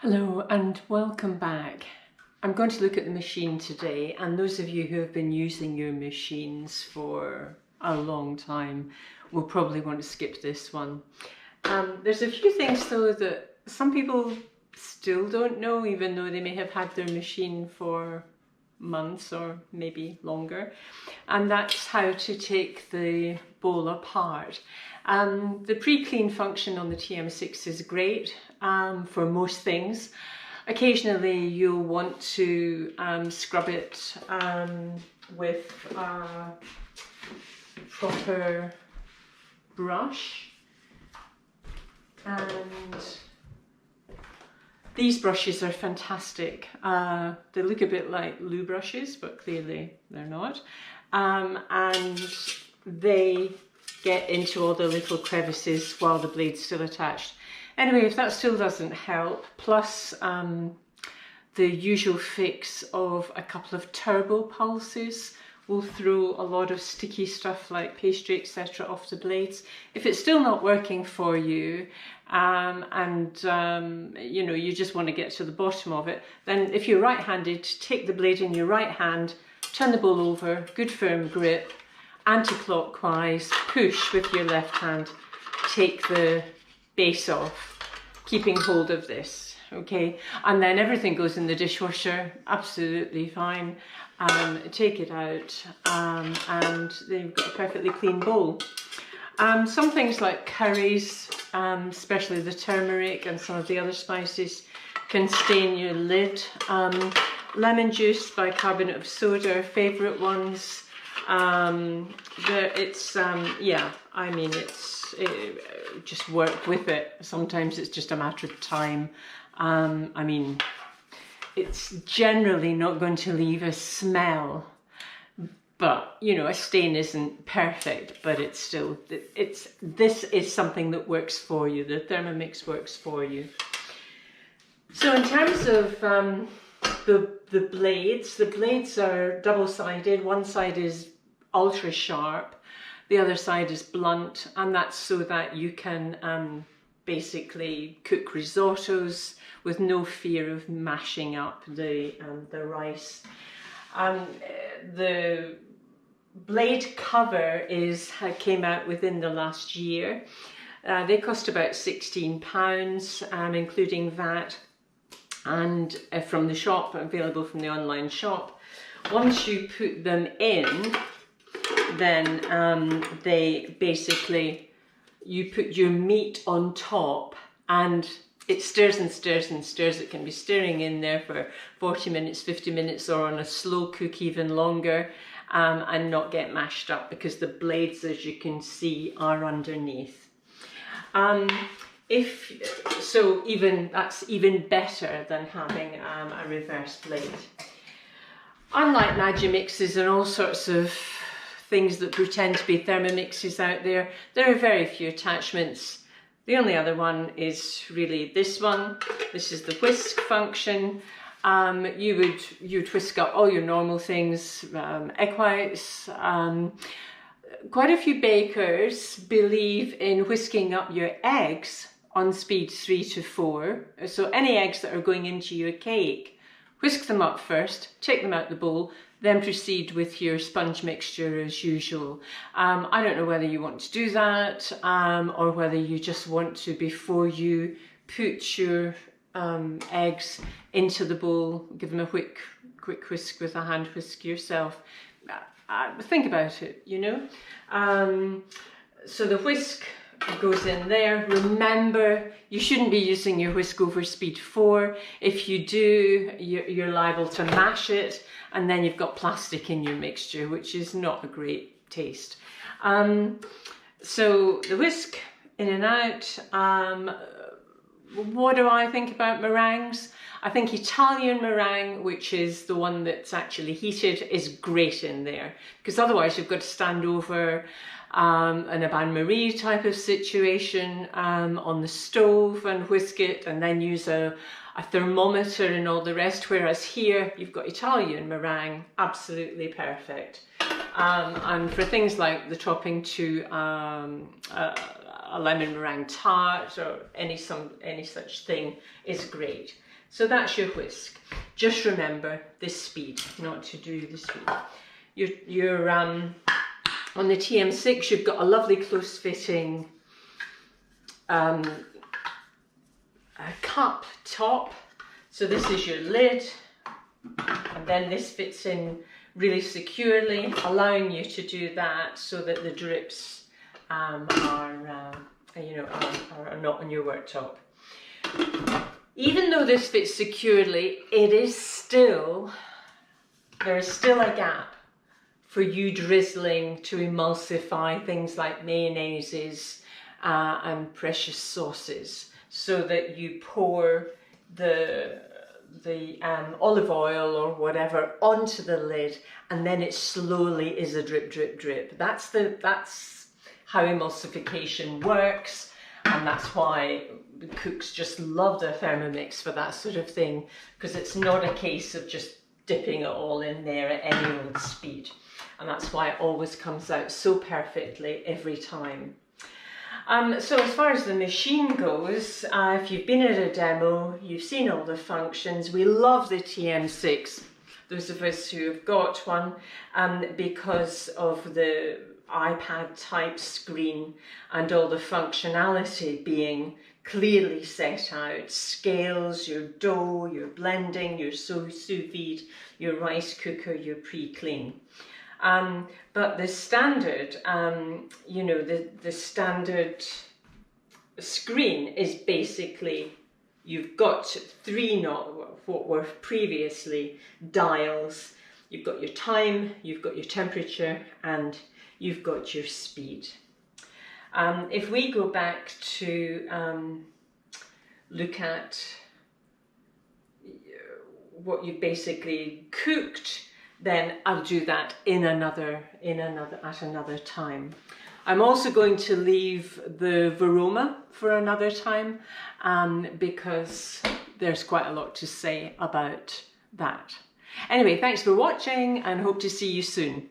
Hello and welcome back. I'm going to look at the machine today, and those of you who have been using your machines for a long time will probably want to skip this one. There's a few things though that some people still don't know, even though they may have had their machine for months or maybe longer, and that's how to take the bowl apart. The pre-clean function on the TM6 is great for most things. Occasionally you'll want to scrub it with a proper brush, and these brushes are fantastic. They look a bit like loo brushes, but clearly they're not. And they get into all the little crevices while the blade's still attached. Anyway, if that still doesn't help, plus the usual fix of a couple of turbo pulses will throw a lot of sticky stuff like pastry, etc. off the blades. If it's still not working for you, you know, you just want to get to the bottom of it, then if you're right-handed, take the blade in your right hand, turn the bowl over, good firm grip, anti-clockwise, push with your left hand, take the base off, keeping hold of this, okay? And then everything goes in the dishwasher, absolutely fine. Take it out, and then you've got a perfectly clean bowl. Some things like curries, especially the turmeric and some of the other spices, can stain your lid. Lemon juice, bicarbonate of soda are favourite ones. Yeah, I mean, just work with it. Sometimes it's just a matter of time. I mean, it's generally not going to leave a smell, but you know, a stain isn't perfect, but it's still, this is something that works for you. The Thermomix works for you. So in terms of the blades are double-sided. One side is ultra sharp, the other side is blunt, and that's so that you can basically cook risottos with no fear of mashing up the rice. The blade cover came out within the last year. They cost about £16, including VAT, and from the shop, available from the online shop. Once you put them in, then they basically, you put your meat on top and it stirs and stirs and stirs. It can be stirring in there for 40 minutes, 50 minutes, or on a slow cook even longer, and not get mashed up because the blades, as you can see, are underneath. That's even better than having a reverse blade. Unlike Magimixes and all sorts of things that pretend to be Thermomixes out there, there are very few attachments. The only other one is really this one. This is the whisk function. You would whisk up all your normal things, egg whites. Quite a few bakers believe in whisking up your eggs on speed 3 to 4. So any eggs that are going into your cake, whisk them up first, take them out the bowl, then proceed with your sponge mixture as usual. I don't know whether you want to do that or whether you just want to, before you put your eggs into the bowl, give them a quick whisk with a hand whisk yourself. Think about it, you know. So the whisk goes in there. Remember, you shouldn't be using your whisk over speed 4. If you do, you're liable to mash it, and then you've got plastic in your mixture, which is not a great taste. So the whisk in and out. What do I think about meringues? I think Italian meringue, which is the one that's actually heated, is great in there, because otherwise you've got to stand over an bain-marie type of situation on the stove and whisk it, and then use a thermometer and all the rest, whereas here you've got Italian meringue, absolutely perfect. And for things like the topping to a lemon meringue tart or any such thing is great. So that's your whisk. Just remember the speed, not to do the speed. You're on the TM6, you've got a lovely close fitting cup top. So this is your lid, and then this fits in really securely, allowing you to do that so that the drips are not on your worktop. Even though this fits securely, there is still a gap for you drizzling to emulsify things like mayonnaises and precious sauces, so that you pour the olive oil or whatever onto the lid, and then it slowly is a drip, drip, drip. That's how emulsification works, and that's why cooks just love their Thermomix for that sort of thing, because it's not a case of just dipping it all in there at any old speed, and that's why it always comes out so perfectly every time. So as far as the machine goes, if you've been at a demo, you've seen all the functions. We love the TM6, those of us who have got one, because of the iPad type screen and all the functionality being clearly set out. Scales, your dough, your blending, your sous vide, your rice cooker, your pre-clean. But the standard, the standard screen is basically, you've got three, what were previously dials. You've got your time, you've got your temperature, and you've got your speed. If we go back to look at what you basically cooked, then I'll do that at another time. I'm also going to leave the Varoma for another time, because there's quite a lot to say about that. Anyway, thanks for watching, and hope to see you soon.